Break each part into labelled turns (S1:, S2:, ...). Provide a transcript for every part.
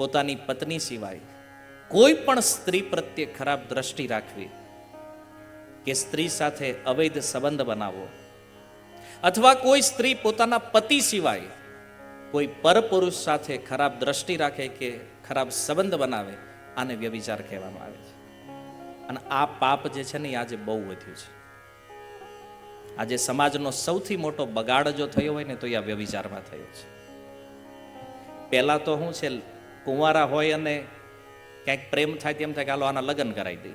S1: પોતાની પત્ની સિવાય કોઈ પણ સ્ત્રી પ્રત્યે ખરાબ દ્રષ્ટિ રાખવી કે સ્ત્રી સાથે અવૈધ સંબંધ બનાવવો, અથવા કોઈ સ્ત્રી પોતાના પતિ સિવાય કોઈ પરપુરુષ સાથે ખરાબ દ્રષ્ટિ રાખે કે ખરાબ સંબંધ બનાવે, આને વ્યભિચાર કહેવામાં આવે છે. અને આ પાપ જે છે ને એ આજે બહુ વધ્યું છે. આજે સમાજનો સૌથી મોટો બગાડ જો થયો હોય ને તો એ આ વ્યભિચારમાં થયો છે. પહેલા તો શું છે, કુંવારા હોય અને ક્યાંક પ્રેમ થાય તેમ થાય કે હાલો આના લગ્ન કરાવી દે.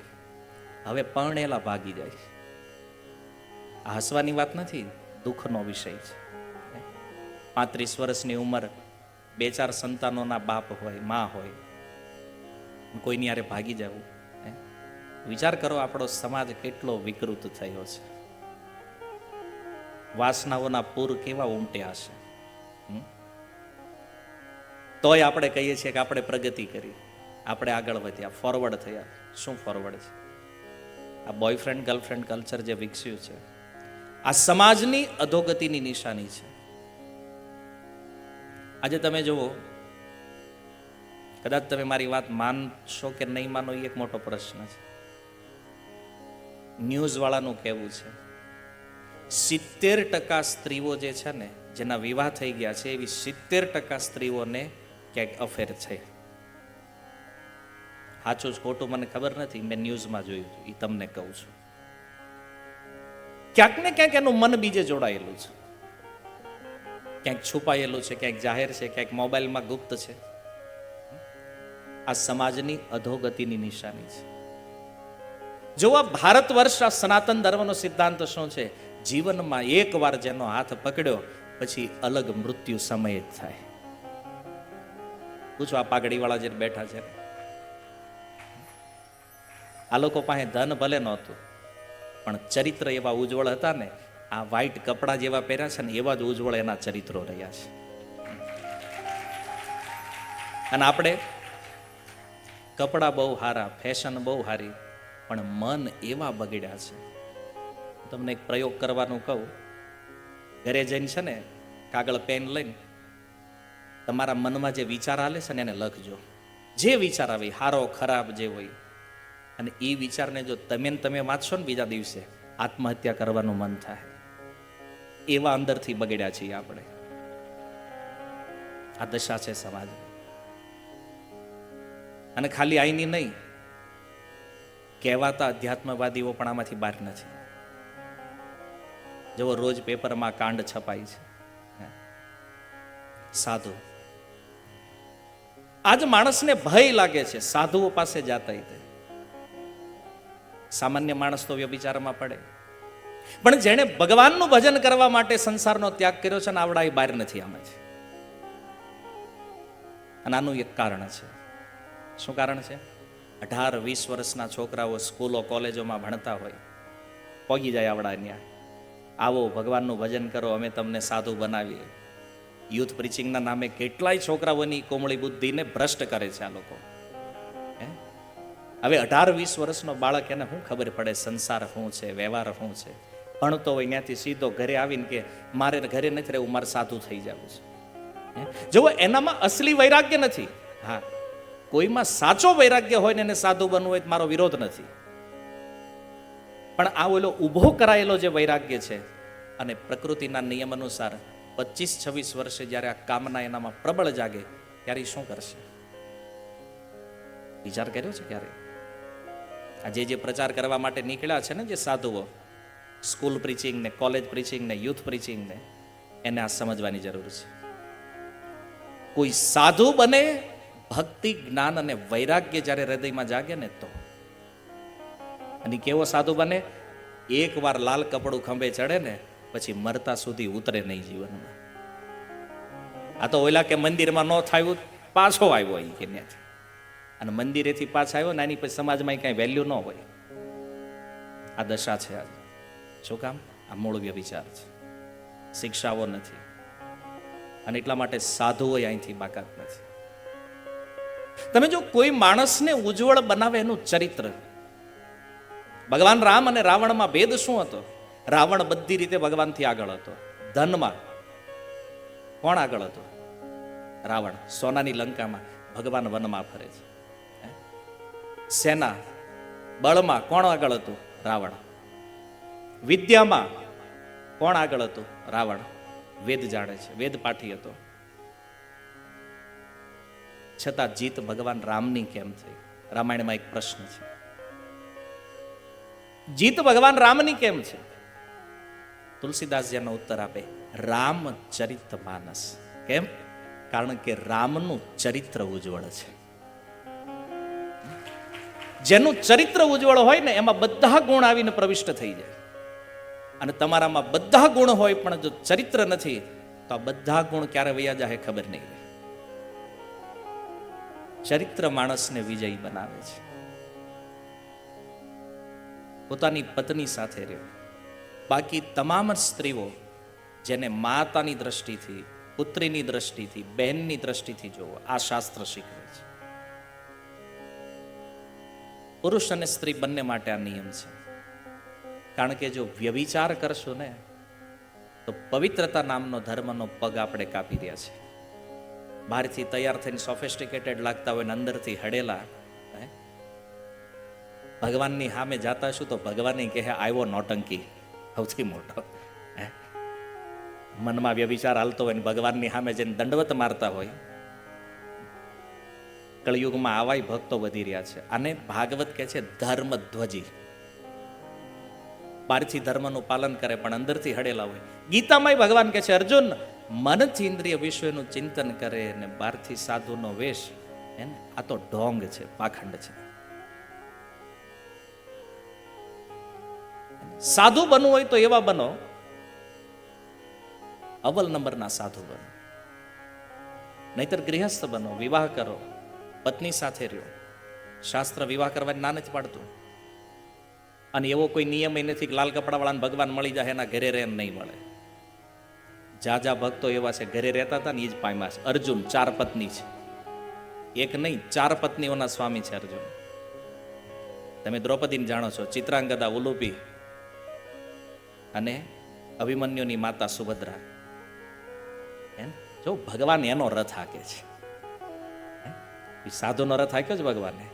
S1: હવે પરણેલા ભાગી જાય. આ હસવાની વાત નથી, દુઃખનો વિષય છે. 35 વર્ષની ઉંમર, 2-4 સંતાનોના બાપ હોય, માં હોય, કોઈની હારે ભાગી જવું. વિચાર કરો આપણો સમાજ કેટલો વિકૃત થયો છે. વાસનાઓના પૂર કેવા ઉમટ્યા છે. તોય આપણે કહીએ છીએ કે આપણે પ્રગતિ કરી, આપણે આગળ વધ્યા, ફોરવર્ડ થયા. શું ફોરવર્ડ છે? આ બોયફ્રેન્ડ ગર્લફ્રેન્ડ કલ્ચર જે વિકસ્યું છે, આ સમાજની અધોગતિની નિશાની છે. આજે તમે જુઓ, કદાચ તમે મારી વાત માનશો કે નહીં માનો એ એક મોટો પ્રશ્ન છે. ન્યૂઝ વાળાનું કહેવું છે 70% સ્ત્રીઓ જે છે ને જેના વિવાહ થઈ ગયા છે, એવી 70% સ્ત્રીઓને ક્યાંક અફેર છે. સાચું જ ખોટું મને ખબર નથી, મેં ન્યૂઝમાં જોયું હતું, એ તમને કહું છું. ક્યાંક ને ક્યાંક એનું મન બીજે જોડાયેલું છે, ક્યાંક છુપાયેલું છે, ક્યાંક જાહેર છે, ક્યાંક મોબાઈલમાં ગુપ્ત છે. આ સમાજની અધોગતિની નિશાની છે. જો આ ભારત વર્ષ, આ સનાતન ધર્મનો સિદ્ધાંત શું છે? જીવનમાં એકવાર જેનો હાથ પકડ્યો પછી અલગ મૃત્યુ સમય જ થાય. પૂછો આ પાઘડી વાળા જે બેઠા છે, આ લોકો પાસે ધન ભલે નહોતું, પણ ચરિત્ર એવા ઉજ્જવળ હતા ને, આ વ્હાઈટ કપડા જેવા પહેર્યા છે ને એવા જ ઉજ્જવળ એના ચરિત્રો રહ્યા છે. અને આપણે કપડા બહુ સારા, ફેશન બહુ સારી, પણ મન એવા બગડ્યા છે. તમને એક પ્રયોગ કરવાનું કહું, ઘરે જઈને છે ને કાગળ પેન લઈને તમારા મનમાં જે વિચાર આવે છે ને એને લખજો. જે વિચાર આવે, સારો ખરાબ જે હોય, અને એ વિચારને જો તમે વાંચશો ને બીજા દિવસે આત્મહત્યા કરવાનું મન થાય. એવા અંદરથી બગડ્યા છીએ આપણે. આ દશા છે સમાજ. અને ખાલી આઈની નહીં, કહેવાતા અધ્યાત્મવાદીઓ પણ આમાંથી બહાર નથી. જેવો રોજ પેપરમાં કાંડ છપાય છે. સાધુ, આજ માણસને ભય લાગે છે સાધુઓ પાસે જાતા. સામાન્ય માણસ તો વ્યભિચારમાં પડે, પણ જેણે ભગવાનનું ભજન કરવા માટે સંસારનો ત્યાગ કર્યો છે ને આવડા એ બહાર નથી આમાંથી. અને આનું એક કારણ છે. શું કારણ છે? 18-20 વર્ષના છોકરાઓ સ્કૂલો કોલેજોમાં ભણતા હોય, પોગી જાય આવડા ન્યા, આવો ભગવાનનું ભજન કરો, અમે તમને સાધુ બનાવીએ. યુથ પ્રીચિંગના નામે કેટલાય છોકરાઓની કોમળી બુદ્ધિને ભ્રષ્ટ કરે છે આ લોકો. હવે 18-20 વર્ષનો બાળક, એને શું ખબર પડે સંસાર શું છે, વ્યવહાર શું છે? ભણતો હોય ત્યાંથી સીધો ઘરે આવીને કે મારે ઘરે નથી રહેવું, મારે સાધુ થઈ જવું છે. જો એનામાં અસલી વૈરાગ્ય નથી. હા, કોઈમાં સાચો વૈરાગ્ય હોય ને એને સાધુ બનવું હોય, મારો વિરોધ નથી, પણ આ ઓલો ઊભો કરાયેલો જે વૈરાગ્ય છે, અને પ્રકૃતિના નિયમ અનુસાર 25-26 વર્ષે જ્યારે આ કામના એનામાં પ્રબળ જાગે ત્યારે શું કરશે? વિચાર કર્યો છે ક્યારે? આજે જે પ્રચાર કરવા માટે નીકળ્યા છે ને જે સાધુઓ, સ્કૂલ પ્રીચિંગ ને, કોલેજ પ્રીચિંગ ને, યુથ પ્રીચિંગ ને, એને આ સમજવાની જરૂર છે. કોઈ સાધુ બને ભક્તિ, જ્ઞાન અને વૈરાગ્ય જ્યારે હૃદયમાં જાગે ને તો. અને કેવો સાધુ બને? એકવાર લાલ કપડું ખંભે ચડે ને પછી મરતા સુધી ઉતરે નહીં જીવનમાં. આ તો ઓલા કે મંદિરમાં ન થયું પાછો આવ્યો એ કે ત્યાંથી, અને મંદિરેથી પાછા આવ્યો ને એની પછી સમાજમાં કઈ વેલ્યુ ન હોય. આ દશા છે આજે. શું કામ? આ મૂળ વ્યભિચાર છે, શિક્ષાઓ નથી. અને એટલા માટે સાધુઓ અહીંથી બાકાત નથી. તમે જો કોઈ માણસને ઉજ્જવળ બનાવે એનું ચરિત્ર. ભગવાન રામ અને રાવણમાં ભેદ શું હતો? રાવણ બધી રીતે ભગવાનથી આગળ હતો. ધનમાં કોણ આગળ હતો? રાવણ. સોનાની લંકામાં ભગવાન વનમાં ફરે છે. સેના બળમાં કોણ આગળ હતું? રાવણ. વિદ્યામાં કોણ આગળ હતું? રાવણ. વેદ જાણે છે, વેદ પાઠી હતો. છતાં જીત ભગવાન રામની કેમ થઈ? રામાયણમાં એક પ્રશ્ન છે. જીત ભગવાન રામની કેમ છે? તુલસીદાસ જેનો ઉત્તર આપે, રામચરિત માનસ. કેમ? કારણ કે રામનું ચરિત્ર ઉજ્જવળ છે. જેનું ચરિત્ર ઉજ્જવળ હોય ને એમાં બધા ગુણ આવીને પ્રવિષ્ટ થઈ જાય. અને તમારામાં બધા ગુણ હોય પણ જો ચરિત્ર નથી તો આ બધા ગુણ ક્યારે વયા જાય ખબર નહીં રહે. ચરિત્ર માણસને વિજયી બનાવે છે. પોતાની પત્ની સાથે રહ્યો. બાકી તમામ સ્ત્રીઓ જેને માતાની દ્રષ્ટિથી, પુત્રીની દ્રષ્ટિથી, બહેનની દ્રષ્ટિથી જોવો, આ શાસ્ત્ર શીખવે છે. પુરુષ અને સ્ત્રી બંને માટે આ નિયમ છે. કારણ કે જો વ્યભિચાર કરશો ને તો પવિત્રતા નામનો ધર્મનો પગ આપણે કાપી રહ્યા છે. બહારથી તૈયાર થઈને સોફિસ્ટિકેટેડ લાગતા હોય ને અંદરથી હડેલા. ભગવાનની સામે જાતા છું તો ભગવાન કહે આવ્યો નોટંકી. સૌથી મોટો મનમાં વ્યભિચાર હાલતો હોય ને ભગવાનની સામે જઈને દંડવત મારતા હોય. કળિયુગમાં આવાય ભક્તો વધી રહ્યા છે. અને ભાગવત કહે છે ધર્મ ધ્વજી. બહારથી ધર્મનું પાલન કરે પણ અંદરથી હડેલા હોય. ગીતામાં ભગવાન કહે છે અર્જુન મનથી ઇન્દ્રિય વિશ્વનું ચિંતન કરે ને બહારથી સાધુનો વેશ, એને આ તો ઢોંગ છે, પાખંડ છે. સાધુ બનવું હોય તો એવા બનો, અવ્વલ નંબરના સાધુ બનો. નહીતર ગૃહસ્થ બનો, વિવાહ કરો, પત્ની સાથે રહ્યો. શાસ્ત્ર વિવાહ કરવાની ના નથી પાડતું. અને એવો કોઈ નિયમ નથી કે લાલ કપડાવાળાને ભગવાન મળી જાય એના ઘરે રહે નહીં મળે. જા ભક્તો એવા છે ઘરે રહેતા હતા ને એ જ પામ્યા છે. અર્જુન 4 પત્ની છે, એક નહીં 4 પત્નીઓના સ્વામી છે અર્જુન. તમે દ્રૌપદીને જાણો છો, ચિત્રાંગદા, ઉલુપી અને અભિમન્યુની માતા સુભદ્રા. જો ભગવાન એનો રથ હાકે છે. સાધુનો રથ હાક્યો છે ભગવાને.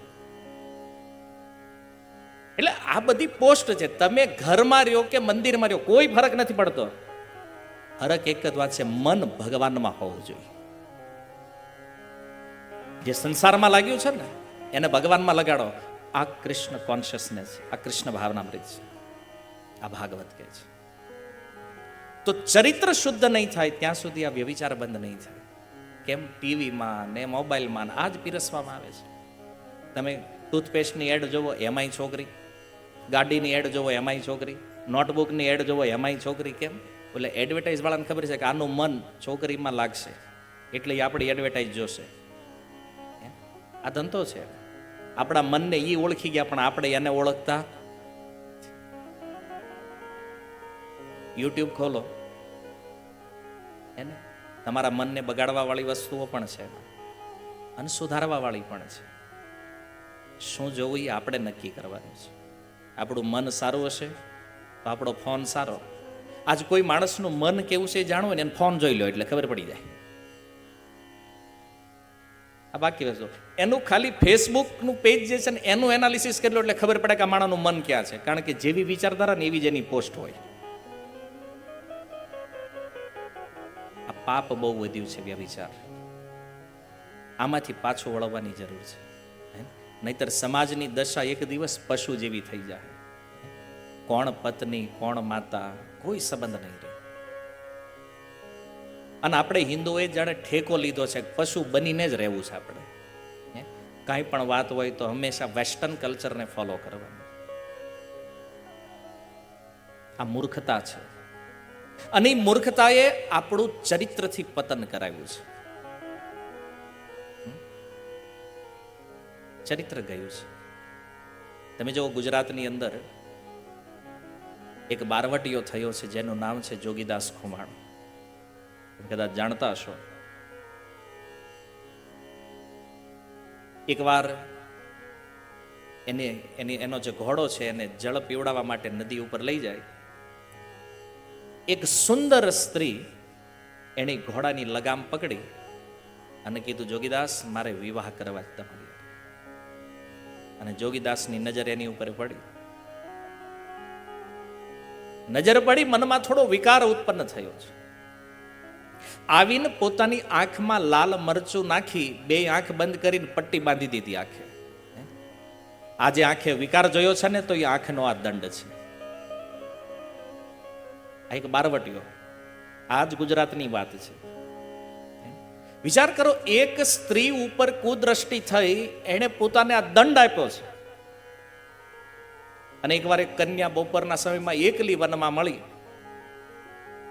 S1: એટલે આ બધી પોસ્ટ છે. તમે ઘરમાં રહ્યો કે મંદિરમાં રહ્યો કોઈ ફરક નથી પડતો. ફરક એક જ વાત છે, મન ભગવાનમાં હોવું જોઈએ. જે સંસારમાં લાગ્યું છે ને એને ભગવાનમાં લગાડો. આ કૃષ્ણ કોન્શિયસનેસ, આ કૃષ્ણ ભાવનામૃત છે. આ ભાગવત કહે છે. તો ચરિત્ર શુદ્ધ નહીં થાય ત્યાં સુધી આ વ્યભિચાર બંધ નહીં થાય. કેમ? ટીવીમાં ને મોબાઈલમાં આ જ પીરસવામાં આવે છે. તમે ટૂથપેસ્ટની એડ જોવો એમાંય છોકરી, ગાડીની એડ જોવો એમાંય છોકરી, નોટબુકની એડ જોવો એમાંય છોકરી. કેમ? એટલે એડવર્ટાઇઝ વાળાને ખબર છે કે આનું મન છોકરીમાં લાગશે એટલે એ આપણી એડવર્ટાઇઝ જોશે. આ ધંધો છે. આપણા મનને એ ઓળખી ગયા પણ આપણે એને ઓળખતા. યુટ્યુબ ખોલો, એને તમારા મનને બગાડવા વાળી વસ્તુઓ પણ છે અને સુધારવા વાળી પણ છે. શું જોવું એ આપણે નક્કી કરવાનું છે. આપણું મન સારું હશે તો આપણો ફોન સારો. આજ કોઈ માણસનું મન કેવું છે જાણવું ને એને ફોન જોઈ લો એટલે ખબર પડી જાય. આ બાકી વસ્તુ એનું ખાલી ફેસબુકનું પેજ જે છે ને એનું એનાલિસિસ કરી લો એટલે ખબર પડે કે આ માણસનું મન ક્યાં છે. કારણ કે જેવી વિચારધારા ને એવી જ એની પોસ્ટ હોય. આ પાપ બહુ વધ્યું છે વ્યભિચાર. આમાંથી પાછું વળવાની જરૂર છે. નહીતર સમાજની દશા એક દિવસ પશુ જેવી થઈ જાય. કોણ પત્ની કોણ માતા કોઈ સંબંધ નહીં રહે. અને આપણે હિન્દુઓએ જાણે ઠેકો લીધો છે, પશુ બનીને જ રહેવું છે આપણે. કાંઈ પણ વાત હોય તો હંમેશા વેસ્ટર્ન કલ્ચરને ફોલો કરવાનું. આ મૂર્ખતા છે. અને એ મૂર્ખતાએ આપણું ચરિત્રથી પતન કરાવ્યું છે. ચરિત્ર ગયું છે. તમે જો ગુજરાતની અંદર એક બારવટીયો થયો છે જેનું નામ છે જોગીદાસ ખુમાણ. કદાચ જાણતા હશો. એકવાર એનો જે ઘોડો છે એને જળ પીવડાવવા માટે નદી ઉપર લઈ જાય. એક સુંદર સ્ત્રી એની ઘોડાની લગામ પકડી અને કીધું, જોગીદાસ મારે વિવાહ કરવા જ તમારી. અને જોગીદાસની નજર એની ઉપર પડી. નજર પડી, મનમાં થોડો વિકાર ઉત્પન્ન થયો છે. આવીને પોતાની આંખમાં લાલ મરચું નાખી બે આંખ બંધ કરીને પટ્ટી બાંધી દીધી આંખે. આજે આંખે વિકાર જોયો છે ને, તો એ આંખનો આ દંડ છે. આ એક બારવટીયો, આ જ ગુજરાતની વાત છે. વિચાર કરો, એક સ્ત્રી ઉપર કુદ્રષ્ટિ થઈ, એણે પોતાને આ દંડ આપ્યો છે. અને એકવાર એક કન્યા બપોરના સમયમાં એકલી વનમાં મળી.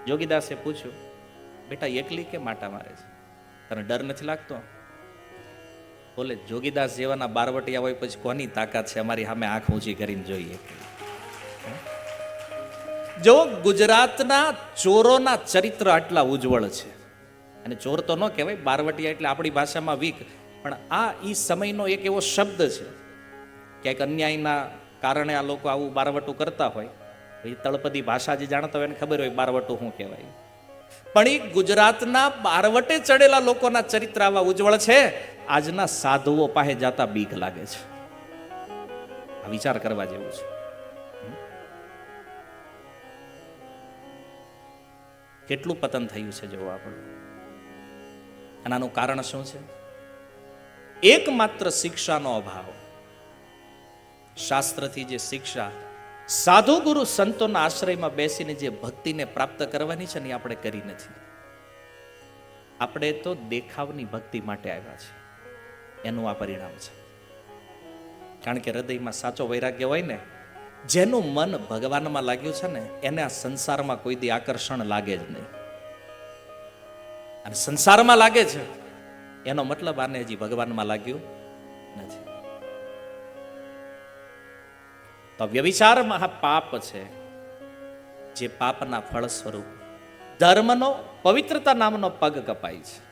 S1: જોગીદાસે પૂછ્યું, બેટા એકલી કે માટા મારે છે, તને ડર નથી લાગતો? બોલે, જોગીદાસ જેવાના બારવટિયા હોય પછી કોની તાકાત છે અમારી સામે આંખ ઊંચી કરીને જોઈએ? જો ગુજરાતના ચોરોના ચરિત્ર આટલા ઉજ્જવળ છે, અને ચોર તો ન કહેવાય, બારવટિયા એટલે આપણી ભાષામાં વીક, પણ આ ઈ સમયનો એક એવો શબ્દ છે. ક્યાંક અન્યાયના કારણે આ લોકો આવું બારવટું કરતા હોય. એ તળપદી ભાષા જે જાણતા હોય એને ખબર હોય બારવટું શું કહેવાય. પણ એ ગુજરાતના બારવટે ચડેલા લોકોના ચરિત્ર આવા ઉજ્જવળ છે, આજના સાધુઓ પાસે જાતા બીક લાગે છે. આ વિચાર કરવા જેવું છે. કેટલું પતન થયું છે જોવા આપણે. અને આનું કારણ શું છે? એકમાત્ર શિક્ષાનો અભાવ. શાસ્ત્રથી જે શિક્ષા, સાધુ ગુરુ સંતોના આશ્રયમાં બેસીને જે ભક્તિને પ્રાપ્ત કરવાની છે ને, એ આપણે કરી નથી. આપણે તો દેખાવની ભક્તિ માટે આવ્યા છે. એનું આ પરિણામ છે. કારણ કે હૃદયમાં સાચો વૈરાગ્ય હોય ને, જેનું મન ભગવાનમાં લાગ્યું છે ને, એને આ સંસારમાં કોઈ દી આકર્ષણ લાગે જ નહીં. અને સંસારમાં લાગે છે એનો મતલબ આને હજી ભગવાનમાં લાગ્યું નથી. તો વ્યભિચારમાં આ પાપ છે, જે પાપના ફળ સ્વરૂપ ધર્મનો પવિત્રતા નામનો પગ કપાય છે.